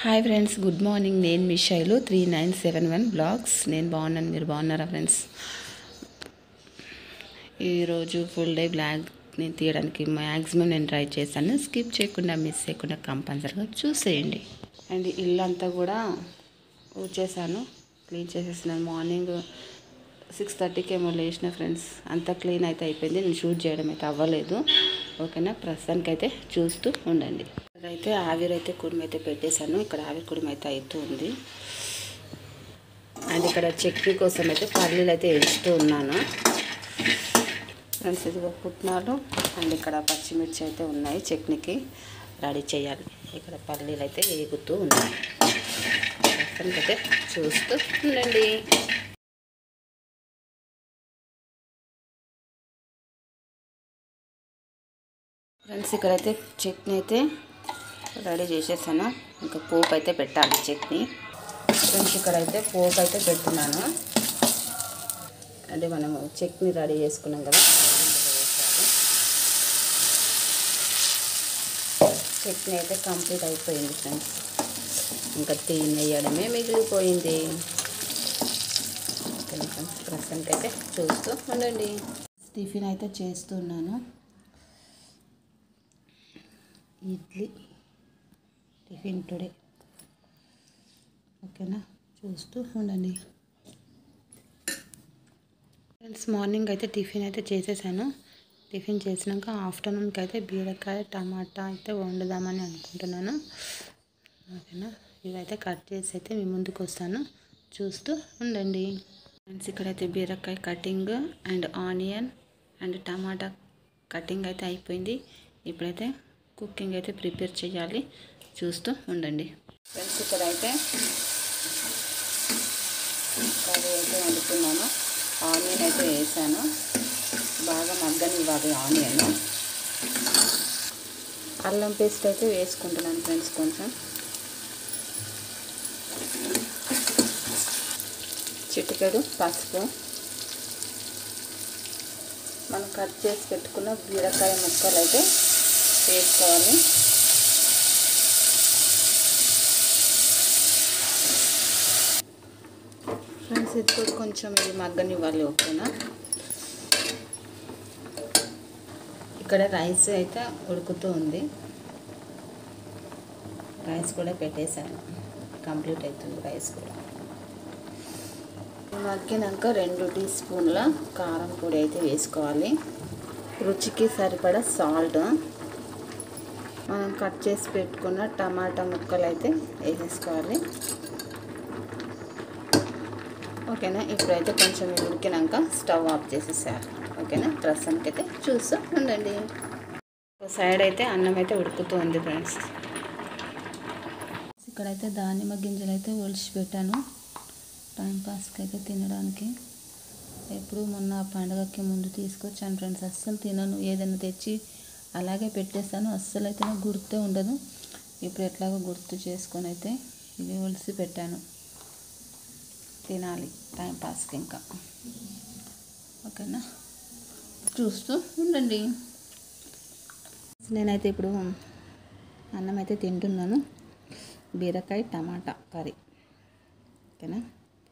Hi friends, good morning. నేను మీ Shailu 3971 blogs. నేను బాగున్నాను, మీరు బాగున్నారా ఫ్రెండ్స్? ఈరోజు ఫుల్ డే బ్లాగ్ని తీయడానికి మ్యాక్సిమం నేను ట్రై చేశాను. స్కిప్ చేయకుండా, మిస్ చేయకుండా కంపల్సరీగా చూసేయండి. అండ్ ఇల్లు అంతా కూడా ఊడ్చేసాను, క్లీన్ చేసేసినాను. మార్నింగ్ 6:30కి ఏమో లేచిన ఫ్రెండ్స్. అంతా క్లీన్ అయితే అయిపోయింది. నేను షూట్ చేయడం అయితే అవ్వలేదు. ఓకేనా, ప్రస్తుతానికి అయితే చూస్తూ ఉండండి. అయితే ఆవిరైతే కుడుము అయితే పెట్టేశాను. ఇక్కడ ఆవిరి కుడుము అయితే అవుతుంది. అండ్ ఇక్కడ చట్నీ కోసం అయితే పల్లీలు అయితే వేస్తూ ఉన్నాను ఫ్రెండ్స్. ఇదిగో పుట్నాలు అండ్ ఇక్కడ పచ్చిమిర్చి అయితే ఉన్నాయి, చట్నీకి రెడీ చేయాలి. ఇక్కడ పల్లీలు అయితే వేగుతూ ఉన్నాయి. ప్రస్తుతానికైతే చూస్తూ ఉండండి. ఫ్రెండ్స్, ఇక్కడైతే చట్నీ అయితే రెడీ చేసేసాను. ఇంకా పోపు అయితే పెట్టాలి చట్నీ. ఫ్రెండ్స్, ఇక్కడైతే పోపు అయితే పెడుతున్నాను. అంటే మనము చట్నీ రెడీ చేసుకున్నాం కదా, చట్నీ అయితే కంప్లీట్ అయిపోయింది ఫ్రెండ్స్. ఇంకా వేయడమే మిగిలిపోయింది. ప్రస్తుతానికి అయితే చూస్తూ ఉండండి. టిఫిన్ అయితే చేస్తున్నాను. Idli tiffin today. ఓకేనా, చూస్తూ ఉండండి ఫ్రెండ్స్. మార్నింగ్ అయితే టిఫిన్ అయితే చేసేసాను. టిఫిన్ చేసినాక ఆఫ్టర్నూన్కి అయితే బీరకాయ టమాటా అయితే వండుదామని అనుకుంటున్నాను. ఓకేనా, ఇవైతే కట్ చేసి అయితే మీ ముందుకు వస్తాను, చూస్తూ ఉండండి ఫ్రెండ్స్. ఇక్కడైతే బీరకాయ cutting and onion and tomato cutting అయితే అయిపోయింది. ఇప్పుడైతే కుకింగ్ అయితే ప్రిపేర్ చేయాలి, చూస్తూ ఉండండి ఫ్రెండ్స్. ఇక్కడైతే కర్రీ అయితే వండుతున్నాను. ఆనియన్ అయితే వేసాను, బాగా మగ్గనివ్వాలి ఆనియన్. అల్లం పేస్ట్ అయితే వేసుకుంటున్నాను ఫ్రెండ్స్. కొంచెం చిటికెడు పసుపు, మనం కట్ చేసి పెట్టుకున్న బీరకాయ ముక్కలు అయితే వేసుకోవాలి. ఫ్రెండ్స్, ఇది కొంచెం ఇది మగ్గనివ్వాలి. ఓకేనా, ఇక్కడ రైస్ అయితే ఉడుకుతూ ఉంది. రైస్ కూడా పెట్టేశాను, కంప్లీట్ అవుతుంది రైస్ కూడా. మగ్గినాక 2 టీ స్పూన్ల కారం పొడి అయితే వేసుకోవాలి. రుచికి సరిపడా సాల్ట్, మనం కట్ చేసి పెట్టుకున్న టమాటా ముక్కలు అయితే వేసేసుకోవాలి. ఓకేనా, ఇప్పుడైతే కొంచెం ఉడికినాక స్టవ్ ఆఫ్ చేసేసారు. ఓకేనా, ప్రస్తుతానికి అయితే చూస్తూ ఉండండి. ఒక సైడ్ అయితే అన్నం అయితే ఉడుకుతూ ఉంది ఫ్రెండ్స్. ఇక్కడైతే దానిమ్మ గింజలు అయితే ఒలిచి పెట్టాను, టైంపాస్కి అయితే తినడానికి. ఎప్పుడు మొన్న పండగకి ముందు తీసుకొచ్చాను ఫ్రెండ్స్. అస్సలు తినను, ఏదైనా తెచ్చి అలాగే పెట్టేస్తాను. అస్సలు అయితే నాకు గుర్తే ఉండదు. ఇప్పుడు ఎట్లాగో గుర్తు చేసుకొని అయితే ఇవి ఒలిసి పెట్టాను, తినాలి టైంపాస్కి ఇంకా. ఓకేనా, చూస్తూ ఉండండి. నేనైతే ఇప్పుడు అన్నం అయితే తింటున్నాను, బీరకాయ టమాటా కర్రీ. ఓకేనా,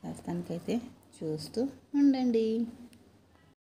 ప్రస్తుతానికైతే చూస్తూ ఉండండి.